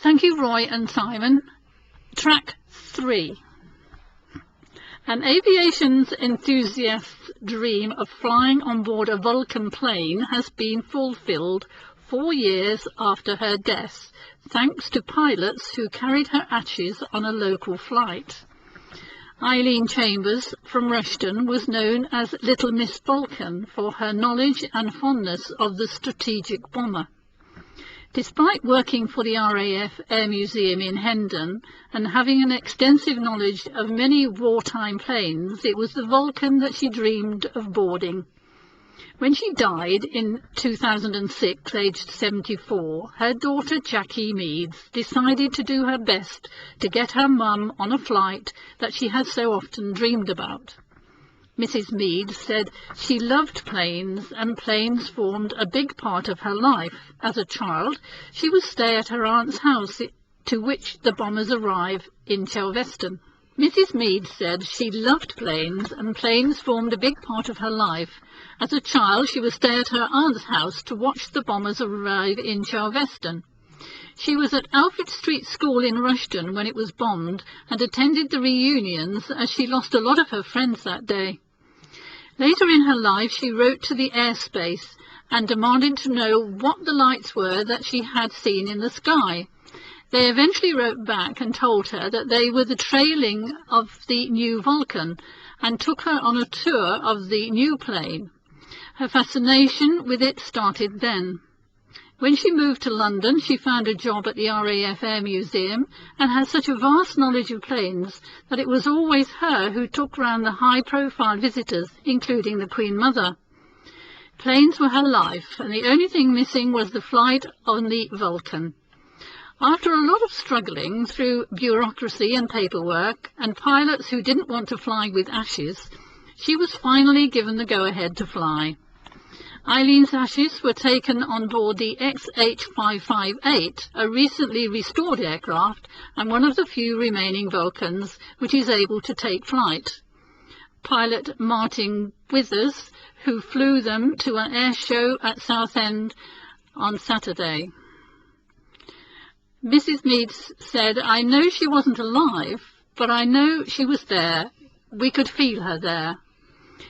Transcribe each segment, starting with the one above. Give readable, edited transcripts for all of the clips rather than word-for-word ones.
Thank you, Roy and Simon. Track 3. An aviation enthusiast's dream of flying on board a Vulcan plane has been fulfilled 4 years after her death, thanks to pilots who carried her ashes on a local flight. Eileen Chambers from Rushden was known as Little Miss Vulcan for her knowledge and fondness of the strategic bomber. Despite working for the RAF Air Museum in Hendon and having an extensive knowledge of many wartime planes, it was the Vulcan that she dreamed of boarding. When she died in 2006, aged 74, her daughter Jackie Meads decided to do her best to get her mum on a flight that she had so often dreamed about. Mrs. Meads said she loved planes and planes formed a big part of her life. As a child, she would stay at her aunt's house to which the bombers arrived in Chelveston. Mrs. Meads said she loved planes and planes formed a big part of her life. As a child, she would stay at her aunt's house to watch the bombers arrive in Chelveston. She was at Alfred Street School in Rushden when it was bombed and attended the reunions as she lost a lot of her friends that day. Later in her life, she wrote to the airspace and demanded to know what the lights were that she had seen in the sky. They eventually wrote back and told her that they were the trailing of the new Vulcan and took her on a tour of the new plane. Her fascination with it started then. When she moved to London, she found a job at the RAF Air Museum and had such a vast knowledge of planes that it was always her who took round the high-profile visitors, including the Queen Mother. Planes were her life, and the only thing missing was the flight on the Vulcan. After a lot of struggling through bureaucracy and paperwork, and pilots who didn't want to fly with ashes, she was finally given the go-ahead to fly. Eileen's ashes were taken on board the XH-558, a recently restored aircraft and one of the few remaining Vulcans which is able to take flight. Pilot Martin Withers, who flew them to an air show at Southend on Saturday. Mrs. Meads said, "I know she wasn't alive, but I know she was there. We could feel her there.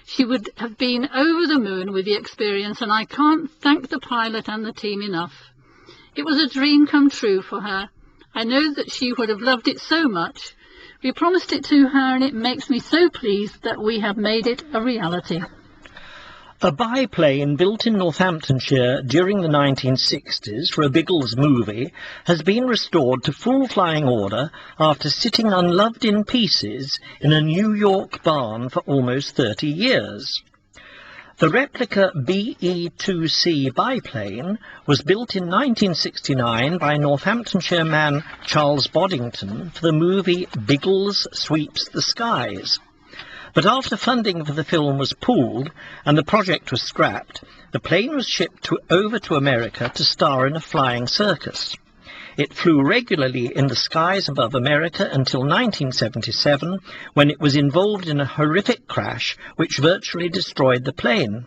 She would have been over the moon with the experience, and I can't thank the pilot and the team enough. It was a dream come true for her. I know that she would have loved it so much. We promised it to her, and it makes me so pleased that we have made it a reality." A biplane built in Northamptonshire during the 1960s for a Biggles movie has been restored to full flying order after sitting unloved in pieces in a New York barn for almost 30 years. The replica BE-2C biplane was built in 1969 by Northamptonshire man Charles Boddington for the movie Biggles Sweeps the Skies. But after funding for the film was pooled and the project was scrapped, the plane was shipped over to America to star in a flying circus. It flew regularly in the skies above America until 1977, when it was involved in a horrific crash which virtually destroyed the plane.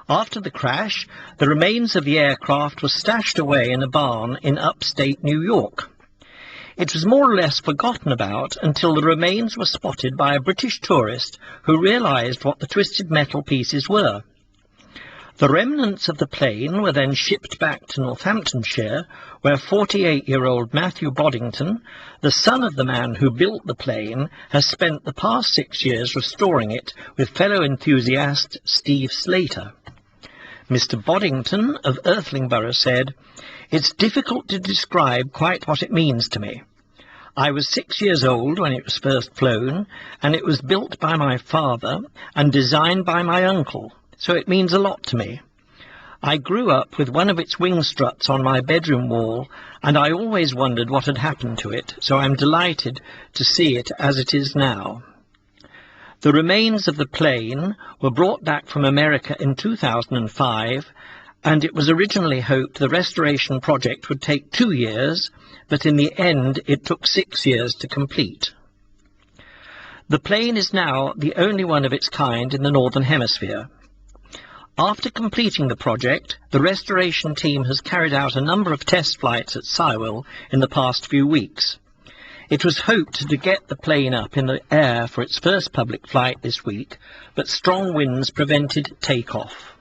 After the crash, the remains of the aircraft were stashed away in a barn in upstate New York. It was more or less forgotten about until the remains were spotted by a British tourist who realized what the twisted metal pieces were. The remnants of the plane were then shipped back to Northamptonshire, where 48-year-old Matthew Boddington, the son of the man who built the plane, has spent the past 6 years restoring it with fellow enthusiast Steve Slater. Mr. Boddington of Earthlingborough said, "It's difficult to describe quite what it means to me. I was 6 years old when it was first flown, and it was built by my father and designed by my uncle, so it means a lot to me. I grew up with one of its wing struts on my bedroom wall, and I always wondered what had happened to it, so I'm delighted to see it as it is now." The remains of the plane were brought back from America in 2005, and it was originally hoped the restoration project would take 2 years, but in the end it took 6 years to complete. The plane is now the only one of its kind in the Northern Hemisphere. After completing the project, the restoration team has carried out a number of test flights at Sywell in the past few weeks. It was hoped to get the plane up in the air for its first public flight this week, but strong winds prevented takeoff.